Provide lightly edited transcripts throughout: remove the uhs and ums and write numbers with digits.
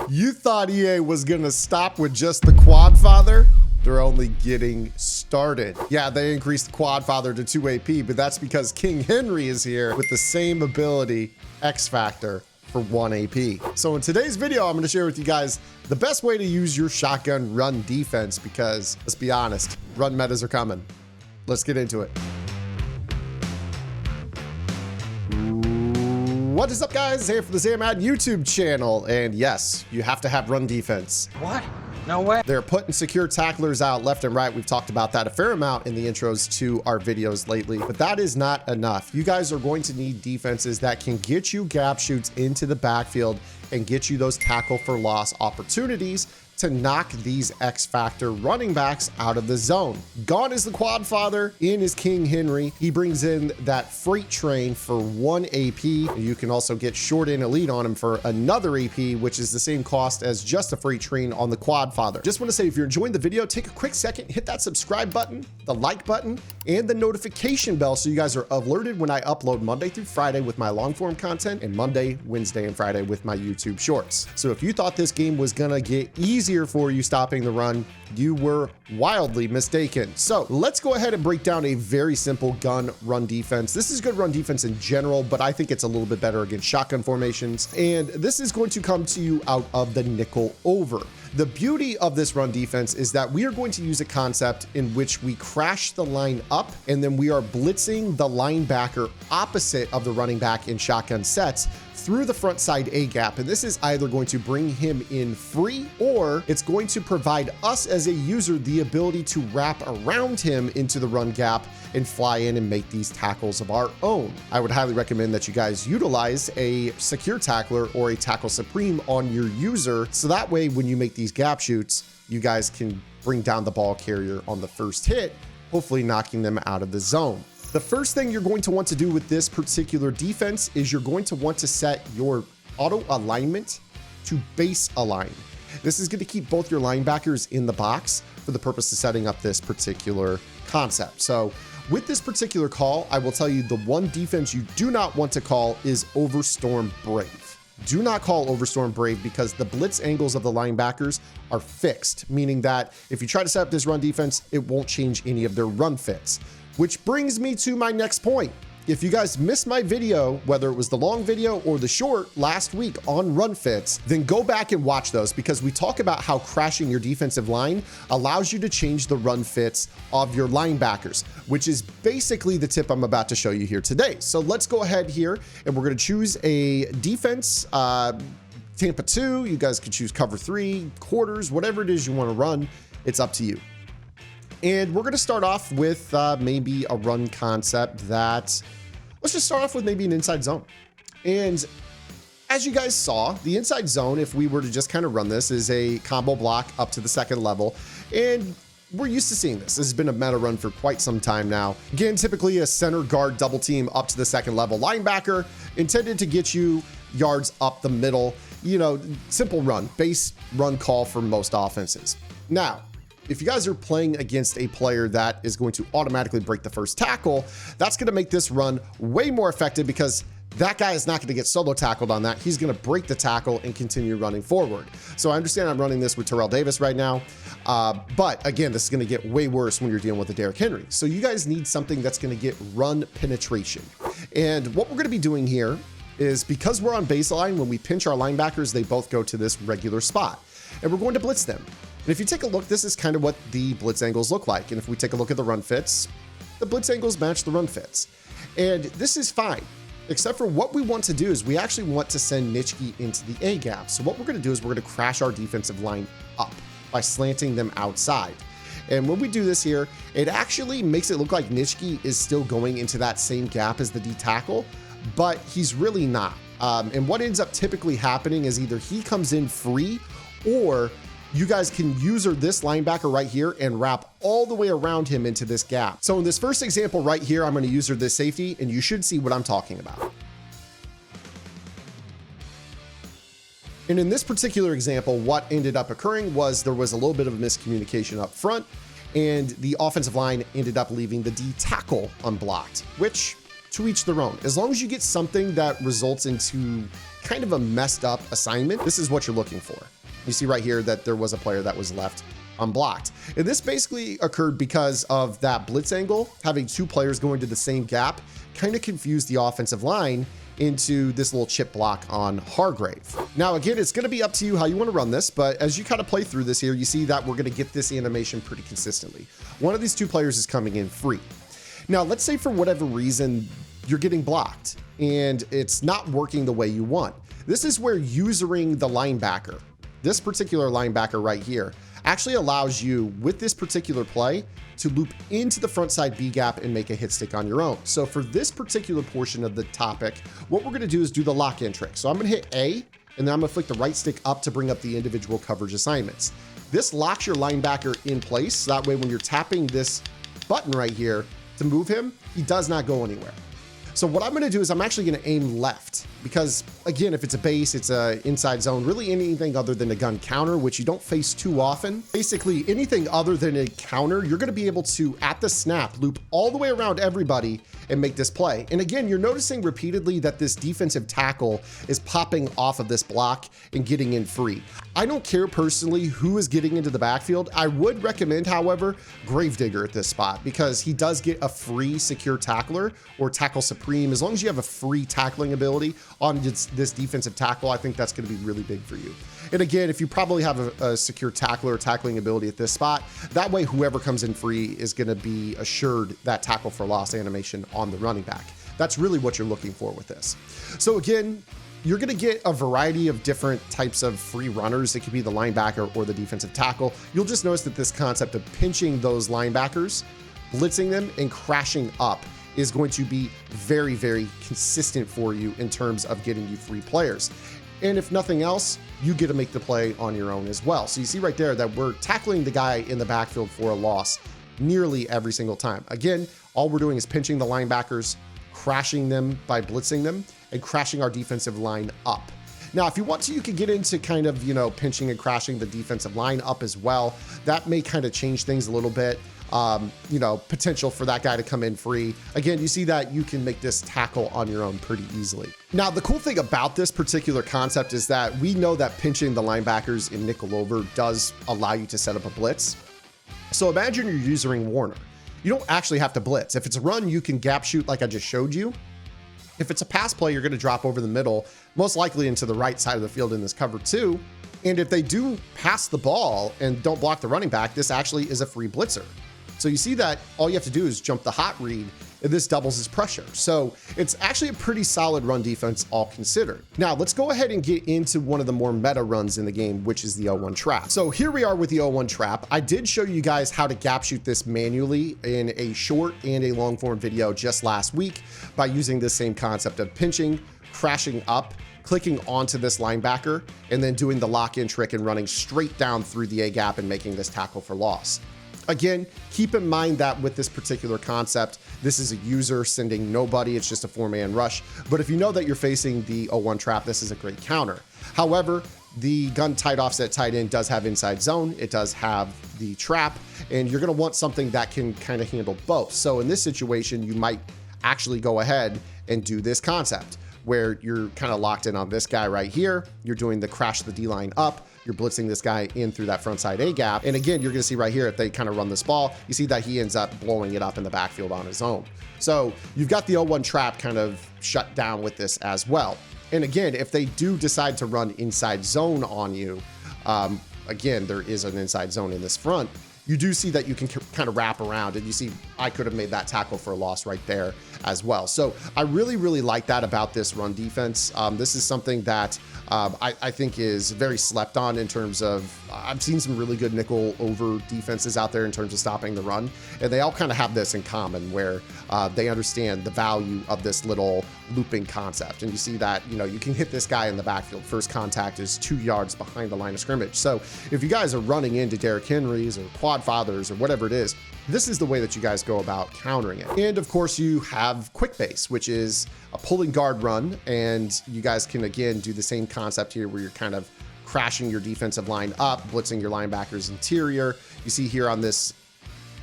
You thought EA was gonna stop with just the Quadfather? They're only getting started. Yeah, they increased the Quadfather to 2 AP, but that's because King Henry is here with the same ability, X Factor, for 1 AP. So in today's video, I'm gonna share with you guys the best way to use your shotgun run defense because, let's be honest, run metas are coming. Let's get into it. What is up, guys? Here for the Madden YouTube channel. And yes, you have to have run defense. What? No way. They're putting secure tacklers out left and right. We've talked about that a fair amount in the intros to our videos lately, but that is not enough. You guys are going to need defenses that can get you gap shoots into the backfield and get you those tackle for loss opportunities to knock these X Factor running backs out of the zone. Gone is the Quadfather, in is King Henry. He brings in that freight train for 1 AP. You can also get short and elite on him for another AP, which is the same cost as just a freight train on the Quadfather. Just want to say, if you're enjoying the video, take a quick second, hit that subscribe button, the like button, and the notification bell so you guys are alerted when I upload Monday through Friday with my long form content and Monday, Wednesday, and Friday with my YouTube shorts. So if you thought this game was gonna get easier for you stopping the run, you were wildly mistaken. So let's go ahead and break down a very simple gun run defense. This is good run defense in general, but I think it's a little bit better against shotgun formations. And this is going to come to you out of the nickel over. The beauty of this run defense is that we are going to use a concept in which we crash the line up and then we are blitzing the linebacker opposite of the running back in shotgun sets through the front side A gap. And this is either going to bring him in free or it's going to provide us as a user the ability to wrap around him into the run gap and fly in and make these tackles of our own. I would highly recommend that you guys utilize a secure tackler or a tackle supreme on your user. So that way, when you make these gap shoots, you guys can bring down the ball carrier on the first hit, hopefully knocking them out of the zone. The first thing you're going to want to do with this particular defense is you're going to want to set your auto alignment to base align. This is going to keep both your linebackers in the box for the purpose of setting up this particular concept. So with this particular call, I will tell you the one defense you do not want to call is Overstorm Brave. Do not call Overstorm Brave because the blitz angles of the linebackers are fixed, meaning that if you try to set up this run defense, it won't change any of their run fits. Which brings me to my next point. If you guys missed my video, whether it was the long video or the short last week on run fits, then go back and watch those because we talk about how crashing your defensive line allows you to change the run fits of your linebackers, which is basically the tip I'm about to show you here today. So let's go ahead here and we're going to choose a defense, Tampa 2. You guys could choose cover 3, quarters, whatever it is you want to run. It's up to you. And we're going to start off with maybe a run concept that, let's just start off with maybe an inside zone. And as you guys saw, the inside zone, if we were to just kind of run this, is a combo block up to the second level. And we're used to seeing this. This has been a meta run for quite some time now. Again, typically a center guard double team up to the second level linebacker intended to get you yards up the middle. You know, simple run, base run call for most offenses. Now, if you guys are playing against a player that is going to automatically break the first tackle, that's going to make this run way more effective because that guy is not going to get solo tackled on that. He's going to break the tackle and continue running forward. So I understand I'm running this with Terrell Davis right now. But again, this is going to get way worse when you're dealing with a Derrick Henry. So you guys need something that's going to get run penetration. And what we're going to be doing here is because we're on baseline, when we pinch our linebackers, they both go to this regular spot and we're going to blitz them. And if you take a look, this is kind of what the blitz angles look like. And if we take a look at the run fits, the blitz angles match the run fits. And this is fine, except for what we want to do is we actually want to send Nitschke into the A gap. So what we're going to do is we're going to crash our defensive line up by slanting them outside. And when we do this here, it actually makes it look like Nitschke is still going into that same gap as the D tackle, but he's really not. And what ends up typically happening is either he comes in free or you guys can user this linebacker right here and wrap all the way around him into this gap. So in this first example right here, I'm going to user this safety and you should see what I'm talking about. And in this particular example, what ended up occurring was there was a little bit of a miscommunication up front and the offensive line ended up leaving the D tackle unblocked, which to each their own. As long as you get something that results into kind of a messed up assignment, this is what you're looking for. You see right here that there was a player that was left unblocked. And this basically occurred because of that blitz angle. Having two players going to the same gap kind of confused the offensive line into this little chip block on Hargrave. Now, again, it's going to be up to you how you want to run this, but as you kind of play through this here, you see that we're going to get this animation pretty consistently. One of these two players is coming in free. Now, let's say for whatever reason, you're getting blocked and it's not working the way you want. This is where usering the linebacker, this particular linebacker right here, actually allows you, with this particular play, to loop into the front side B gap and make a hit stick on your own. So for this particular portion of the topic, what we're gonna do is do the lock-in trick. So I'm gonna hit A, and then I'm gonna flick the right stick up to bring up the individual coverage assignments. This locks your linebacker in place, so that way when you're tapping this button right here to move him, he does not go anywhere. So what I'm gonna do is I'm actually gonna aim left, because again, if it's a base, it's a inside zone, really anything other than a gun counter, which you don't face too often. Basically anything other than a counter, you're gonna be able to, at the snap, loop all the way around everybody and make this play. And again, you're noticing repeatedly that this defensive tackle is popping off of this block and getting in free. I don't care personally who is getting into the backfield. I would recommend, however, Gravedigger at this spot, because he does get a free secure tackler or tackle supreme. As long as you have a free tackling ability on this defensive tackle, I think that's going to be really big for you. And again, if you probably have a secure tackler or tackling ability at this spot, that way whoever comes in free is going to be assured that tackle for loss animation on the running back. That's really what you're looking for with this. So again, you're going to get a variety of different types of free runners. It could be the linebacker or the defensive tackle. You'll just notice that this concept of pinching those linebackers, blitzing them, and crashing up is going to be very, very consistent for you in terms of getting you free players. And if nothing else, you get to make the play on your own as well. So you see right there that we're tackling the guy in the backfield for a loss nearly every single time. Again, all we're doing is pinching the linebackers, crashing them by blitzing them, and crashing our defensive line up. Now, if you want to, you can get into kind of, pinching and crashing the defensive line up as well. That may kind of change things a little bit. Potential for that guy to come in free. Again, you see that you can make this tackle on your own pretty easily. Now, the cool thing about this particular concept is that we know that pinching the linebackers in nickel over does allow you to set up a blitz. So imagine you're using Warner. You don't actually have to blitz. If it's a run, you can gap shoot like I just showed you. If it's a pass play, you're going to drop over the middle, most likely into the right side of the field in this cover two. And if they do pass the ball and don't block the running back, this actually is a free blitzer. So you see that all you have to do is jump the hot read, and this doubles his pressure. So it's actually a pretty solid run defense, all considered. Now let's go ahead and get into one of the more meta runs in the game, which is the 0-1 trap. So here we are with the 0-1 trap. I did show you guys how to gap shoot this manually in a short and a long form video just last week by using this same concept of pinching, crashing up, clicking onto this linebacker, and then doing the lock-in trick and running straight down through the A gap and making this tackle for loss. Again, keep in mind that with this particular concept, this is a user sending nobody. It's just a 4-man rush. But if you know that you're facing the 0-1 trap, this is a great counter. However, the gun tight offset tight end does have inside zone. It does have the trap, and you're going to want something that can kind of handle both. So in this situation, you might actually go ahead and do this concept where you're kind of locked in on this guy right here. You're doing the crash the D-line up. You're blitzing this guy in through that front side A gap. And again, you're going to see right here, if they kind of run this ball, you see that he ends up blowing it up in the backfield on his own. So you've got the 0-1 trap kind of shut down with this as well. And again, if they do decide to run inside zone on you, again, there is an inside zone in this front. You do see that you can kind of wrap around, and you see I could have made that tackle for a loss right there as well. So I really, really like that about this run defense. This is something that I think is very slept on in terms of, I've seen some really good nickel over defenses out there in terms of stopping the run, and they all kind of have this in common where they understand the value of this little looping concept. And you see that, you can hit this guy in the backfield. First contact is 2 yards behind the line of scrimmage. So if you guys are running into Derrick Henrys or Quadfathers or whatever it is, this is the way that you guys go about countering it. And of course you have quick base, which is a pulling guard run. And you guys can again do the same concept here where you're kind of crashing your defensive line up, blitzing your linebackers interior. You see here on this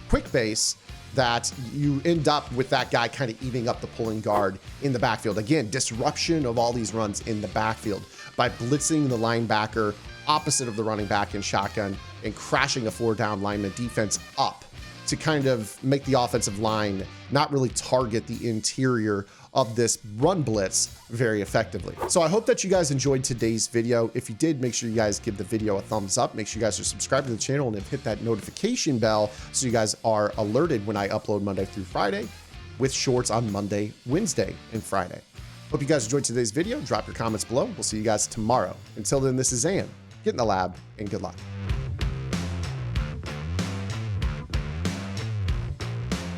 quick base, that you end up with that guy kind of eating up the pulling guard in the backfield. Again, disruption of all these runs in the backfield by blitzing the linebacker opposite of the running back in shotgun and crashing a 4-down lineman defense up to kind of make the offensive line not really target the interior of this run blitz very effectively. So I hope that you guys enjoyed today's video. If you did, make sure you guys give the video a thumbs up. Make sure you guys are subscribed to the channel and hit that notification bell so you guys are alerted when I upload Monday through Friday, with shorts on Monday, Wednesday, and Friday. Hope you guys enjoyed today's video. Drop your comments below. We'll see you guys tomorrow. Until then, this is Zan. Get in the lab and good luck.